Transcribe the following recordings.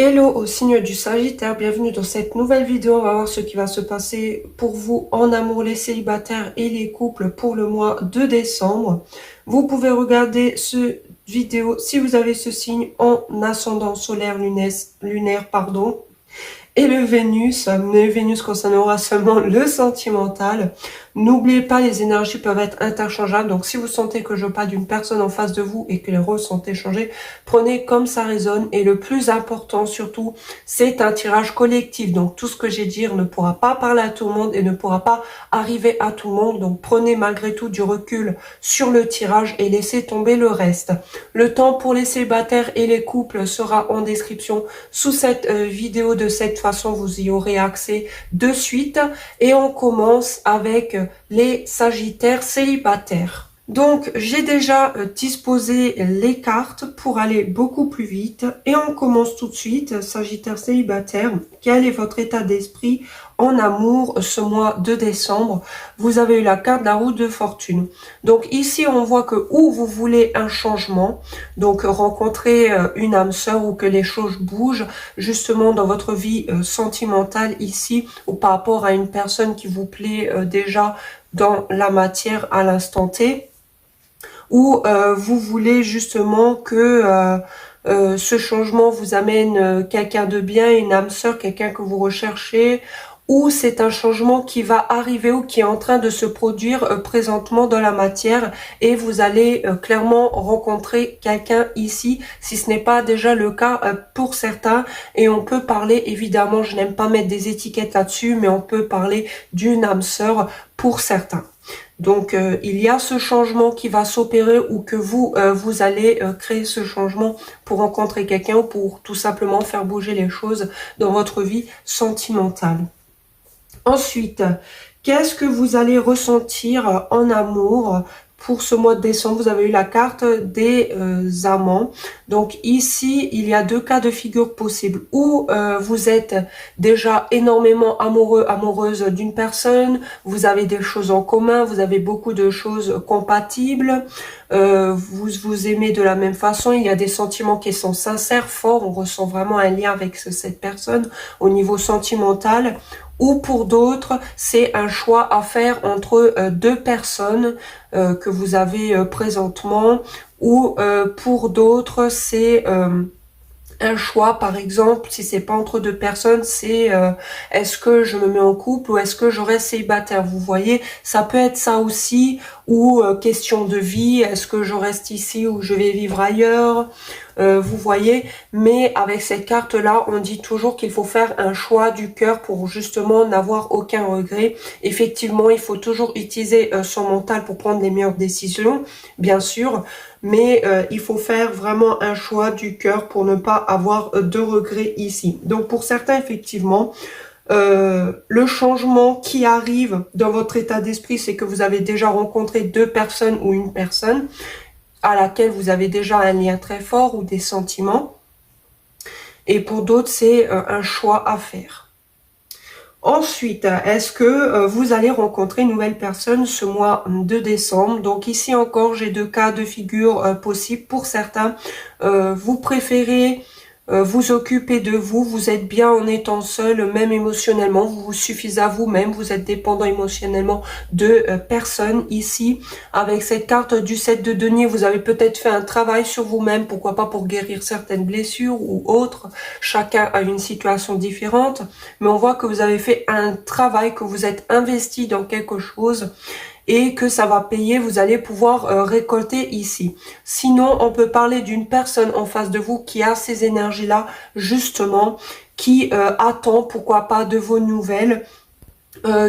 Hello au signe du Sagittaire, bienvenue dans cette nouvelle vidéo. On va voir ce qui va se passer pour vous en amour, les célibataires et les couples pour le mois de décembre. Vous pouvez regarder ce vidéo si vous avez ce signe en ascendant solaire lunaire, et le Vénus concernera seulement le sentimental. N'oubliez pas, les énergies peuvent être interchangeables. Donc, si vous sentez que je parle d'une personne en face de vous et que les rôles sont échangés, prenez comme ça résonne. Et le plus important, surtout, c'est un tirage collectif. Donc, tout ce que j'ai dit ne pourra pas parler à tout le monde et ne pourra pas arriver à tout le monde. Donc, prenez malgré tout du recul sur le tirage et laissez tomber le reste. Le temps pour les célibataires et les couples sera en description sous cette vidéo. De cette façon, vous y aurez accès de suite. Et on commence avec les Sagittaires célibataires. Donc, j'ai déjà disposé les cartes pour aller beaucoup plus vite. Et on commence tout de suite, Sagittaire célibataire. Quel est votre état d'esprit en amour ce mois de décembre? Vous avez eu la carte de la roue de fortune. Donc ici, on voit que ou vous voulez un changement, donc rencontrer une âme sœur ou que les choses bougent justement dans votre vie sentimentale ici, ou par rapport à une personne qui vous plaît déjà dans la matière à l'instant T, ou vous voulez justement que ce changement vous amène quelqu'un de bien, une âme sœur, quelqu'un que vous recherchez, ou c'est un changement qui va arriver ou qui est en train de se produire présentement dans la matière et vous allez clairement rencontrer quelqu'un ici, si ce n'est pas déjà le cas pour certains. Et on peut parler, évidemment, je n'aime pas mettre des étiquettes là-dessus, mais on peut parler d'une âme sœur pour certains. Donc, il y a ce changement qui va s'opérer ou que vous allez créer ce changement pour rencontrer quelqu'un ou pour tout simplement faire bouger les choses dans votre vie sentimentale. Ensuite, qu'est-ce que vous allez ressentir en amour pour ce mois de décembre? Vous avez eu la carte des amants. Donc ici, il y a deux cas de figure possibles. Ou vous êtes déjà énormément amoureux, amoureuse d'une personne, vous avez des choses en commun, vous avez beaucoup de choses compatibles, vous vous aimez de la même façon, il y a des sentiments qui sont sincères, forts, on ressent vraiment un lien avec cette personne au niveau sentimental. Ou pour d'autres, c'est un choix à faire entre deux personnes que vous avez présentement. Ou pour d'autres, c'est un choix, par exemple, si c'est pas entre deux personnes, c'est est-ce que je me mets en couple ou est-ce que je reste célibataire? Vous voyez, ça peut être ça aussi, ou question de vie, est-ce que je reste ici ou je vais vivre ailleurs? Vous voyez, mais avec cette carte-là, on dit toujours qu'il faut faire un choix du cœur pour justement n'avoir aucun regret. Effectivement, il faut toujours utiliser son mental pour prendre les meilleures décisions, bien sûr, mais il faut faire vraiment un choix du cœur pour ne pas avoir de regrets ici. Donc pour certains, effectivement, le changement qui arrive dans votre état d'esprit, c'est que vous avez déjà rencontré deux personnes ou une personne à laquelle vous avez déjà un lien très fort ou des sentiments. Et pour d'autres, c'est un choix à faire. Ensuite, est-ce que vous allez rencontrer une nouvelle personne ce mois de décembre? Donc ici encore, j'ai deux cas de figure possibles. Pour certains, vous préférez vous occuper de vous, vous êtes bien en étant seul, même émotionnellement, vous vous suffisez à vous-même, vous êtes dépendant émotionnellement de personne. Ici, avec cette carte du 7 de denier, vous avez peut-être fait un travail sur vous-même, pourquoi pas pour guérir certaines blessures ou autres. Chacun a une situation différente, mais on voit que vous avez fait un travail, que vous êtes investi dans quelque chose et que ça va payer, vous allez pouvoir récolter ici. Sinon, on peut parler d'une personne en face de vous qui a ces énergies-là, justement, qui attend, pourquoi pas, de vos nouvelles,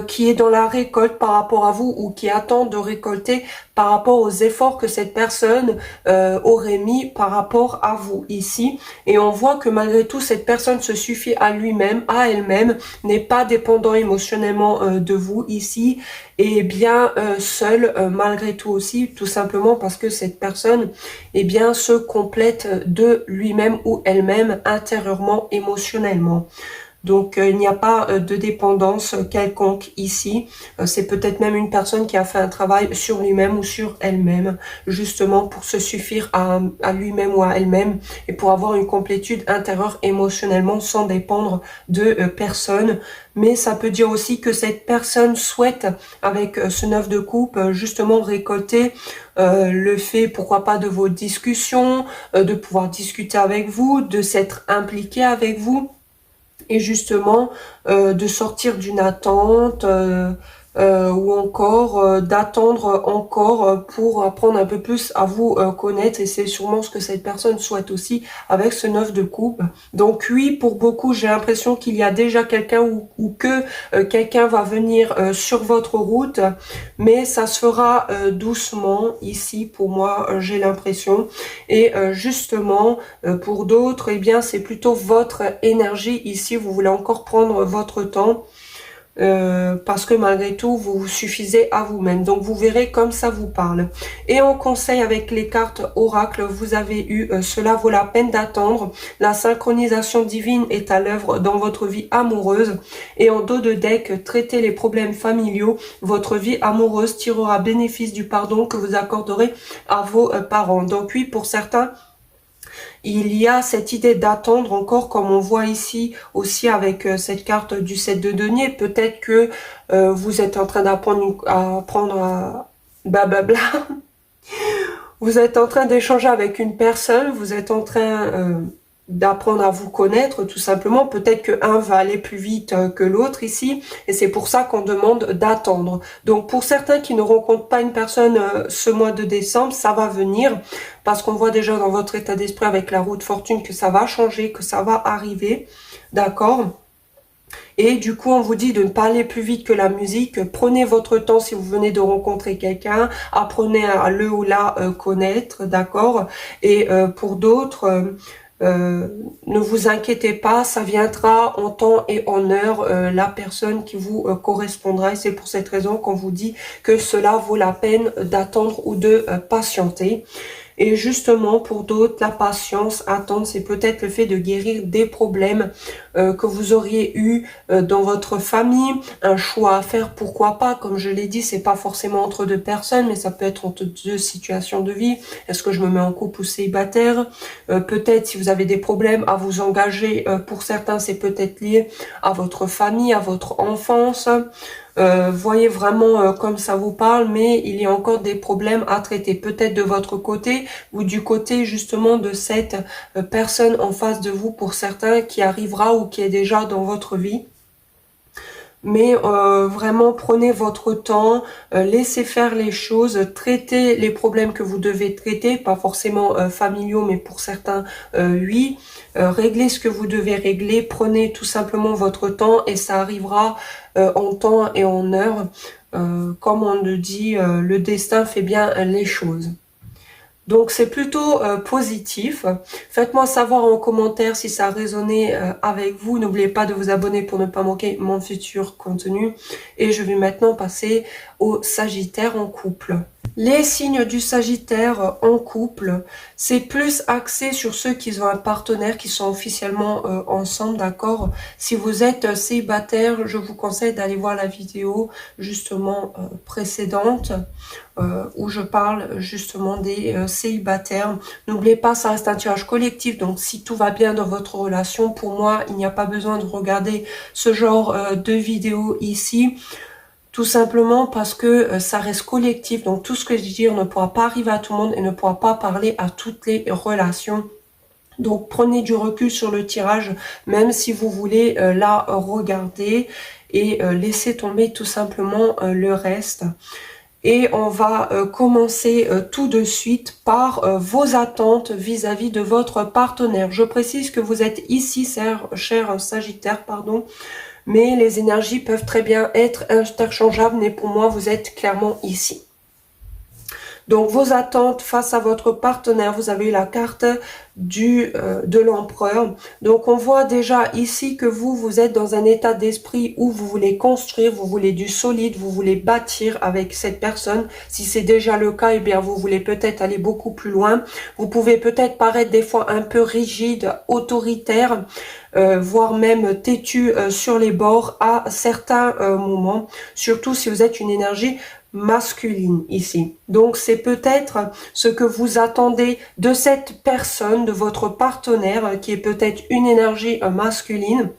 qui est dans la récolte par rapport à vous ou qui attend de récolter par rapport aux efforts que cette personne aurait mis par rapport à vous ici. Et on voit que malgré tout, cette personne se suffit à lui-même, à elle-même, n'est pas dépendant émotionnellement de vous ici, et bien seule malgré tout aussi, tout simplement parce que cette personne bien se complète de lui-même ou elle-même intérieurement, émotionnellement. Donc, il n'y a pas de dépendance quelconque ici. C'est peut-être même une personne qui a fait un travail sur lui-même ou sur elle-même, justement pour se suffire à lui-même ou à elle-même et pour avoir une complétude intérieure émotionnellement sans dépendre de personne. Mais ça peut dire aussi que cette personne souhaite, avec ce 9 de coupe, justement récolter le fait, pourquoi pas, de vos discussions, de pouvoir discuter avec vous, de s'être impliqué avec vous et justement de sortir d'une attente ou encore d'attendre encore pour apprendre un peu plus à vous connaître, et c'est sûrement ce que cette personne souhaite aussi avec ce 9 de coupe. Donc oui, pour beaucoup, j'ai l'impression qu'il y a déjà quelqu'un ou que quelqu'un va venir sur votre route, mais ça se fera doucement ici, pour moi, j'ai l'impression. Et justement, pour d'autres, eh bien, c'est plutôt votre énergie ici. Vous voulez encore prendre votre temps parce que malgré tout, vous vous suffisez à vous-même. Donc, vous verrez comme ça vous parle. Et en conseil avec les cartes oracle, vous avez eu cela vaut la peine d'attendre. La synchronisation divine est à l'œuvre dans votre vie amoureuse. Et en dos de deck, traitez les problèmes familiaux. Votre vie amoureuse tirera bénéfice du pardon que vous accorderez à vos parents. Donc oui, pour certains, il y a cette idée d'attendre encore, comme on voit ici aussi avec cette carte du 7 de denier. Peut-être que vous êtes en train d'apprendre à blablabla. Vous êtes en train d'échanger avec une personne, vous êtes en train d'apprendre à vous connaître tout simplement. Peut-être que un va aller plus vite que l'autre ici, et c'est pour ça qu'on demande d'attendre. Donc pour certains qui ne rencontrent pas une personne ce mois de décembre, ça va venir, parce qu'on voit déjà dans votre état d'esprit avec la roue de fortune que ça va changer, que ça va arriver, d'accord? Et du coup, on vous dit de ne pas aller plus vite que la musique. Prenez votre temps si vous venez de rencontrer quelqu'un. Apprenez à le ou la connaître, d'accord? Et pour d'autres, ne vous inquiétez pas, ça viendra en temps et en heure, la personne qui vous correspondra. Et c'est pour cette raison qu'on vous dit que cela vaut la peine d'attendre ou de patienter. Et justement, pour d'autres, la patience, attendre, c'est peut-être le fait de guérir des problèmes que vous auriez eu dans votre famille, un choix à faire, pourquoi pas. Comme je l'ai dit, c'est pas forcément entre deux personnes, mais ça peut être entre deux situations de vie. Est-ce que je me mets en couple ou célibataire? Peut-être si vous avez des problèmes à vous engager, pour certains, c'est peut-être lié à votre famille, à votre enfance. Voyez vraiment comme ça vous parle, mais il y a encore des problèmes à traiter, peut-être de votre côté ou du côté justement de cette personne en face de vous, pour certains, qui arrivera ou qui est déjà dans votre vie. Mais vraiment, prenez votre temps, laissez faire les choses, traitez les problèmes que vous devez traiter, pas forcément familiaux, mais pour certains, oui. Réglez ce que vous devez régler, prenez tout simplement votre temps et ça arrivera en temps et en heure. Comme on le dit, le destin fait bien les choses. Donc c'est plutôt positif. Faites-moi savoir en commentaire si ça a résonné avec vous. N'oubliez pas de vous abonner pour ne pas manquer mon futur contenu. Et je vais maintenant passer au Sagittaire en couple. Les signes du Sagittaire en couple, c'est plus axé sur ceux qui ont un partenaire, qui sont officiellement ensemble, d'accord? Si vous êtes célibataire, je vous conseille d'aller voir la vidéo justement précédente où je parle justement des célibataires. N'oubliez pas, ça reste un tirage collectif, donc si tout va bien dans votre relation, pour moi, il n'y a pas besoin de regarder ce genre de vidéo ici. Tout simplement parce que ça reste collectif, donc tout ce que je dis, on ne pourra pas arriver à tout le monde et ne pourra pas parler à toutes les relations. Donc prenez du recul sur le tirage, même si vous voulez la regarder, et laissez tomber tout simplement le reste. Et on va commencer tout de suite par vos attentes vis-à-vis de votre partenaire. Je précise que vous êtes ici, cher Sagittaire, pardon, mais les énergies peuvent très bien être interchangeables, mais pour moi, vous êtes clairement ici. Donc vos attentes face à votre partenaire, vous avez eu la carte de l'empereur. Donc on voit déjà ici que vous êtes dans un état d'esprit où vous voulez construire, vous voulez du solide, vous voulez bâtir avec cette personne. Si c'est déjà le cas, eh bien vous voulez peut-être aller beaucoup plus loin. Vous pouvez peut-être paraître des fois un peu rigide, autoritaire, voire même têtu sur les bords à certains moments, surtout si vous êtes une énergie masculine ici. Donc c'est peut-être ce que vous attendez de cette personne, de votre partenaire, qui est peut-être une énergie masculine,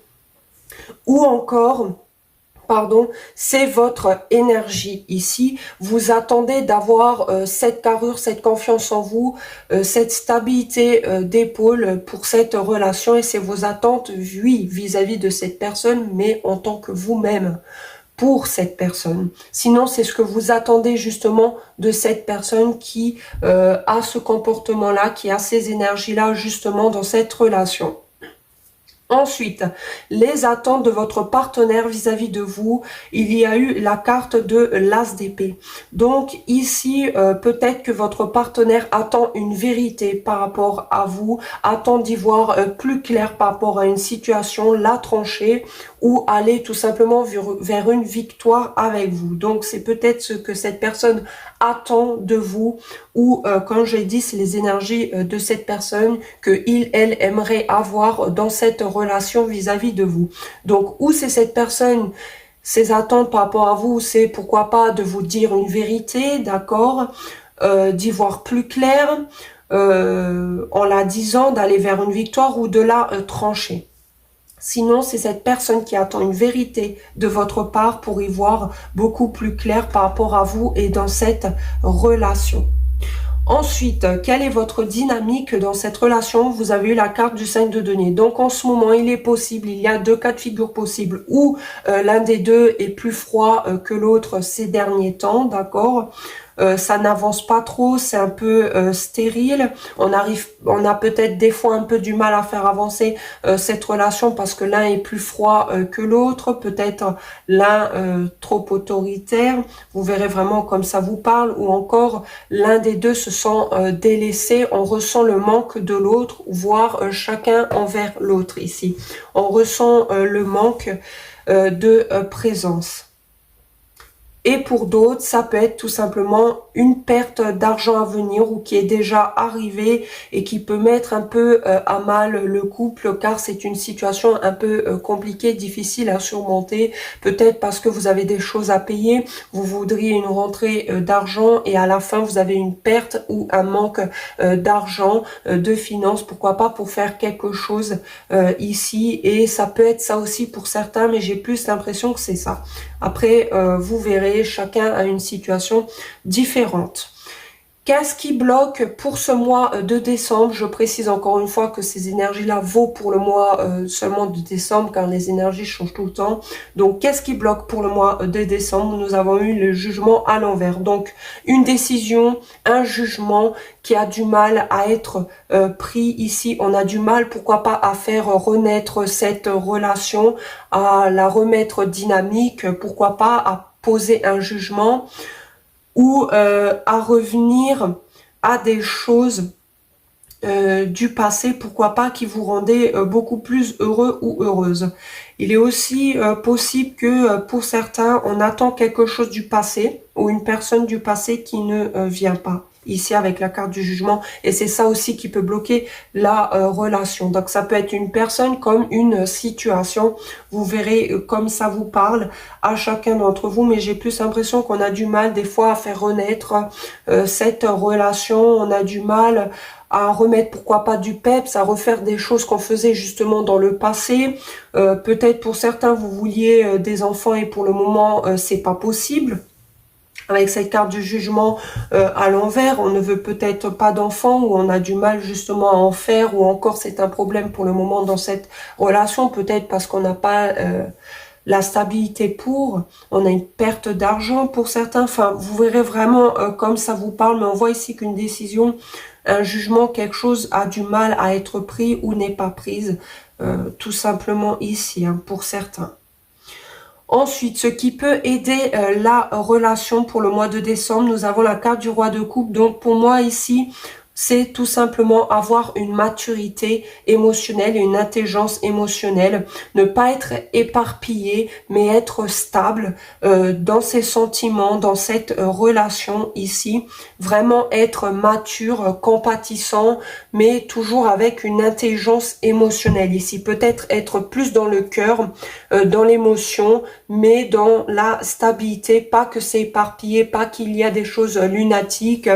ou encore, pardon, c'est votre énergie ici. Vous attendez d'avoir cette carrure, cette confiance en vous, cette stabilité d'épaule pour cette relation, et c'est vos attentes, oui, vis-à-vis de cette personne, mais en tant que vous-même pour cette personne. Sinon, c'est ce que vous attendez justement de cette personne qui a ce comportement-là, qui a ces énergies-là justement dans cette relation. Ensuite, les attentes de votre partenaire vis-à-vis de vous, il y a eu la carte de l'As d'épée. Donc ici, peut-être que votre partenaire attend une vérité par rapport à vous, attend d'y voir plus clair par rapport à une situation, la trancher ou aller tout simplement vers une victoire avec vous. Donc c'est peut-être ce que cette personne attend de vous, ou comme j'ai dit, c'est les énergies de cette personne que elle aimerait avoir dans cette relation vis-à-vis de vous. Donc où c'est cette personne, ses attentes par rapport à vous, c'est pourquoi pas de vous dire une vérité, d'accord, d'y voir plus clair, en la disant, d'aller vers une victoire ou de la trancher. Sinon, c'est cette personne qui attend une vérité de votre part pour y voir beaucoup plus clair par rapport à vous et dans cette relation. Ensuite, quelle est votre dynamique dans cette relation? Vous avez eu la carte du 5 de denier. Donc en ce moment, il est possible, il y a deux cas de figure possibles où l'un des deux est plus froid que l'autre ces derniers temps, d'accord? Ça n'avance pas trop, c'est un peu stérile. On a peut-être des fois un peu du mal à faire avancer cette relation parce que l'un est plus froid que l'autre, peut-être l'un trop autoritaire. Vous verrez vraiment comme ça vous parle, ou encore l'un des deux se sent délaissé. On ressent le manque de l'autre, voire chacun envers l'autre ici. On ressent le manque de présence. Et pour d'autres, ça peut être tout simplement une perte d'argent à venir ou qui est déjà arrivée et qui peut mettre un peu à mal le couple, car c'est une situation un peu compliquée, difficile à surmonter. Peut-être parce que vous avez des choses à payer, vous voudriez une rentrée d'argent et à la fin vous avez une perte ou un manque d'argent, de finances, pourquoi pas pour faire quelque chose ici. Et ça peut être ça aussi pour certains, mais j'ai plus l'impression que c'est ça. Après, vous verrez, chacun a une situation différente. Qu'est-ce qui bloque pour ce mois de décembre? Je précise encore une fois que ces énergies-là vaut pour le mois seulement de décembre, car les énergies changent tout le temps. Donc, qu'est-ce qui bloque pour le mois de décembre? Nous avons eu le jugement à l'envers. Donc, une décision, un jugement qui a du mal à être pris ici. On a du mal, pourquoi pas, à faire renaître cette relation, à la remettre dynamique, pourquoi pas, à poser un jugement, ou à revenir à des choses du passé, pourquoi pas, qui vous rendaient beaucoup plus heureux ou heureuse. Il est aussi possible que pour certains, on attend quelque chose du passé ou une personne du passé qui ne vient pas. Ici avec la carte du jugement, et c'est ça aussi qui peut bloquer la relation. Donc ça peut être une personne comme une situation, vous verrez comme ça vous parle à chacun d'entre vous, mais j'ai plus l'impression qu'on a du mal des fois à faire renaître cette relation. On a du mal à remettre, pourquoi pas, du peps, à refaire des choses qu'on faisait justement dans le passé. Peut-être pour certains vous vouliez des enfants et pour le moment c'est pas possible. Avec cette carte du jugement à l'envers, on ne veut peut-être pas d'enfants, ou on a du mal justement à en faire, ou encore c'est un problème pour le moment dans cette relation, peut-être parce qu'on n'a pas la stabilité pour, on a une perte d'argent pour certains. Enfin, vous verrez vraiment comme ça vous parle, mais on voit ici qu'une décision, un jugement, quelque chose a du mal à être pris ou n'est pas prise, tout simplement ici, hein, pour certains. Ensuite, ce qui peut aider la relation pour le mois de décembre, nous avons la carte du roi de coupe. Donc pour moi ici, c'est tout simplement avoir une maturité émotionnelle et une intelligence émotionnelle. Ne pas être éparpillé, mais être stable dans ses sentiments, dans cette relation ici. Vraiment être mature, compatissant, mais toujours avec une intelligence émotionnelle ici. Peut-être être plus dans le cœur, dans l'émotion, mais dans la stabilité. Pas que c'est éparpillé, pas qu'il y a des choses lunatiques,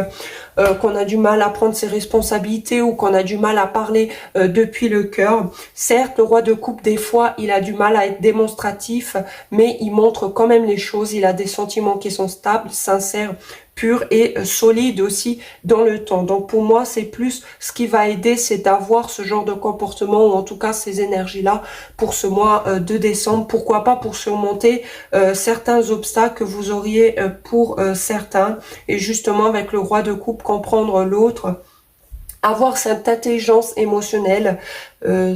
qu'on a du mal à prendre ses responsabilités ou qu'on a du mal à parler depuis le cœur. Certes, le roi de coupe, des fois, il a du mal à être démonstratif, mais il montre quand même les choses. Il a des sentiments qui sont stables, sincères, purs et solides aussi dans le temps. Donc pour moi, c'est plus ce qui va aider, c'est d'avoir ce genre de comportement ou en tout cas ces énergies-là pour ce mois de décembre. Pourquoi pas pour surmonter certains obstacles que vous auriez pour certains. Et justement, avec le roi de coupe, comprendre l'autre, avoir cette intelligence émotionnelle,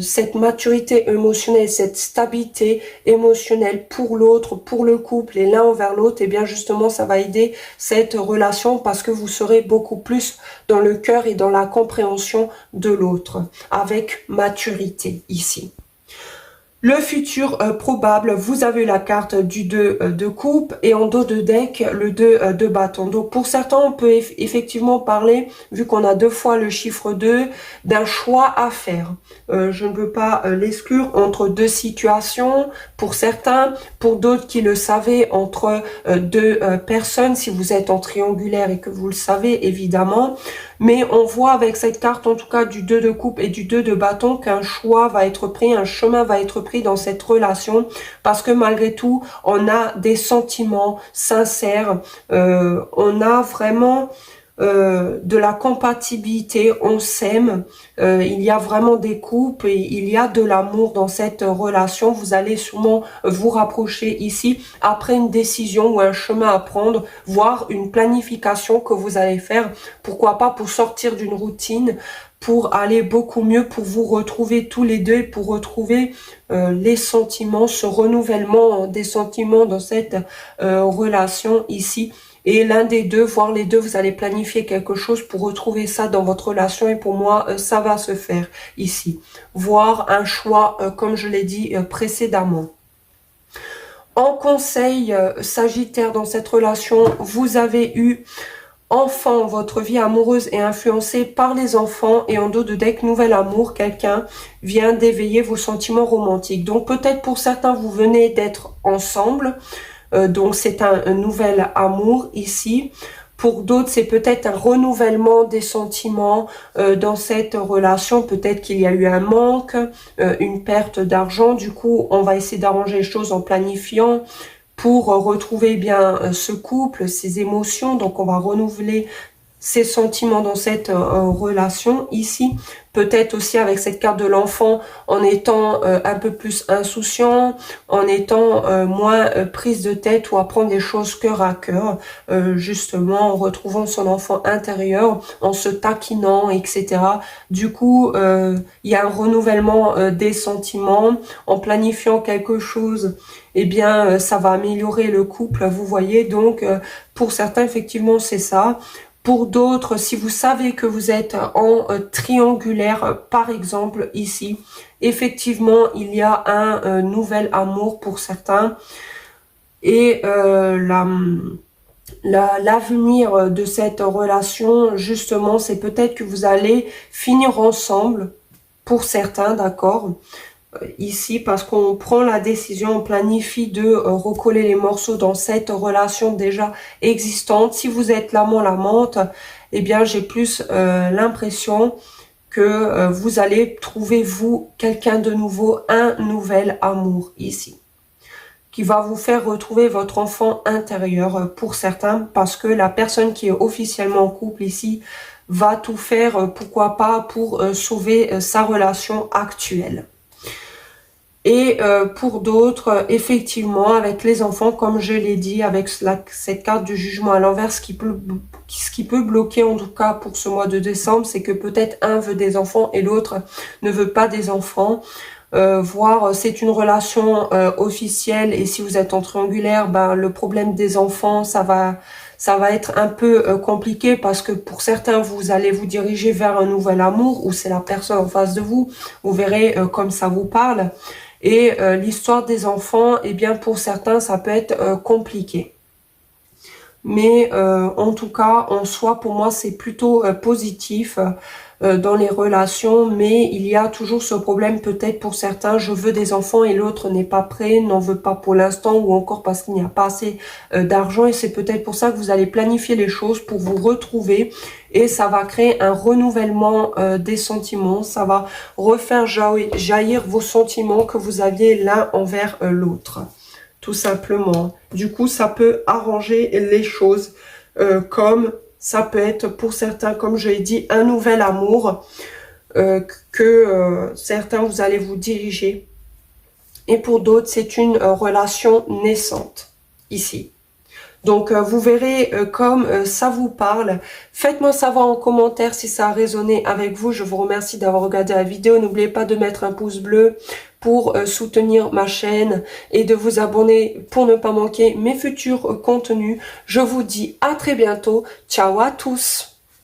cette maturité émotionnelle, cette stabilité émotionnelle pour l'autre, pour le couple et l'un envers l'autre, et bien justement ça va aider cette relation parce que vous serez beaucoup plus dans le cœur et dans la compréhension de l'autre, avec maturité ici. Le futur probable, vous avez la carte du 2 de coupe et en dos de deck, le 2 de bâton. Donc pour certains, on peut effectivement parler, vu qu'on a deux fois le chiffre 2, d'un choix à faire. Je ne peux pas l'exclure entre deux situations. Pour certains, pour d'autres qui le savaient, entre deux personnes, si vous êtes en triangulaire et que vous le savez évidemment. Mais on voit avec cette carte, en tout cas du 2 de coupe et du 2 de bâton, qu'un choix va être pris, un chemin va être pris dans cette relation, parce que malgré tout, on a des sentiments sincères, on a vraiment de la compatibilité, on s'aime, il y a vraiment des couples et il y a de l'amour dans cette relation. Vous allez sûrement vous rapprocher ici après une décision ou un chemin à prendre, voire une planification que vous allez faire, pourquoi pas pour sortir d'une routine, pour aller beaucoup mieux, pour vous retrouver tous les deux, pour retrouver les sentiments, ce renouvellement des sentiments dans cette relation ici. Et l'un des deux, voire les deux, vous allez planifier quelque chose pour retrouver ça dans votre relation. Et pour moi, ça va se faire ici. Voire un choix, comme je l'ai dit précédemment. En conseil, Sagittaire, dans cette relation, vous avez eu enfant, votre vie amoureuse est influencée par les enfants et en dos de deck, nouvel amour, quelqu'un vient d'éveiller vos sentiments romantiques. Donc peut-être pour certains, vous venez d'être ensemble. Donc c'est un nouvel amour ici. Pour d'autres, c'est peut-être un renouvellement des sentiments dans cette relation. Peut-être qu'il y a eu un manque, une perte d'argent. Du coup, on va essayer d'arranger les choses en planifiant pour retrouver bien ce couple, ses émotions. Donc on va renouveler ses sentiments dans cette relation ici. Peut-être aussi avec cette carte de l'enfant, en étant un peu plus insouciant, en étant moins prise de tête ou à prendre des choses cœur à cœur, justement en retrouvant son enfant intérieur, en se taquinant, etc. Du coup, il y a un renouvellement des sentiments, en planifiant quelque chose, eh bien, ça va améliorer le couple, vous voyez. Donc, pour certains, effectivement, c'est ça. Pour d'autres, si vous savez que vous êtes en triangulaire, par exemple ici, effectivement, il y a un nouvel amour pour certains. Et l'avenir de cette relation, justement, c'est peut-être que vous allez finir ensemble, pour certains, d'accord, ici, parce qu'on prend la décision, on planifie de recoller les morceaux dans cette relation déjà existante. Si vous êtes l'amant, l'amante, eh bien j'ai plus l'impression que vous allez trouver, vous, quelqu'un de nouveau, un nouvel amour ici, qui va vous faire retrouver votre enfant intérieur pour certains, parce que la personne qui est officiellement en couple ici va tout faire, pourquoi pas, pour sauver sa relation actuelle. Et pour d'autres, effectivement, avec les enfants, comme je l'ai dit, avec cette carte du jugement à l'envers, ce qui peut bloquer, en tout cas pour ce mois de décembre, c'est que peut-être un veut des enfants et l'autre ne veut pas des enfants. voire c'est une relation officielle, et si vous êtes en triangulaire, ben, le problème des enfants, ça va être un peu compliqué, parce que pour certains, vous allez vous diriger vers un nouvel amour, ou c'est la personne en face de vous, vous verrez comme ça vous parle. Et l'histoire des enfants, eh bien pour certains, ça peut être compliqué. Mais en tout cas, en soi, pour moi, c'est plutôt positif dans les relations, mais il y a toujours ce problème peut-être pour certains, je veux des enfants et l'autre n'est pas prêt, n'en veut pas pour l'instant, ou encore parce qu'il n'y a pas assez d'argent, et c'est peut-être pour ça que vous allez planifier les choses pour vous retrouver, et ça va créer un renouvellement des sentiments, ça va refaire jaillir vos sentiments que vous aviez l'un envers l'autre. Tout simplement. Du coup, ça peut arranger les choses, comme ça peut être pour certains, comme je l'ai dit, un nouvel amour que certains vous allez vous diriger. Et pour d'autres, c'est une relation naissante, ici. Donc, vous verrez comme ça vous parle. Faites-moi savoir en commentaire si ça a résonné avec vous. Je vous remercie d'avoir regardé la vidéo. N'oubliez pas de mettre un pouce bleu pour soutenir ma chaîne et de vous abonner pour ne pas manquer mes futurs contenus. Je vous dis à très bientôt. Ciao à tous!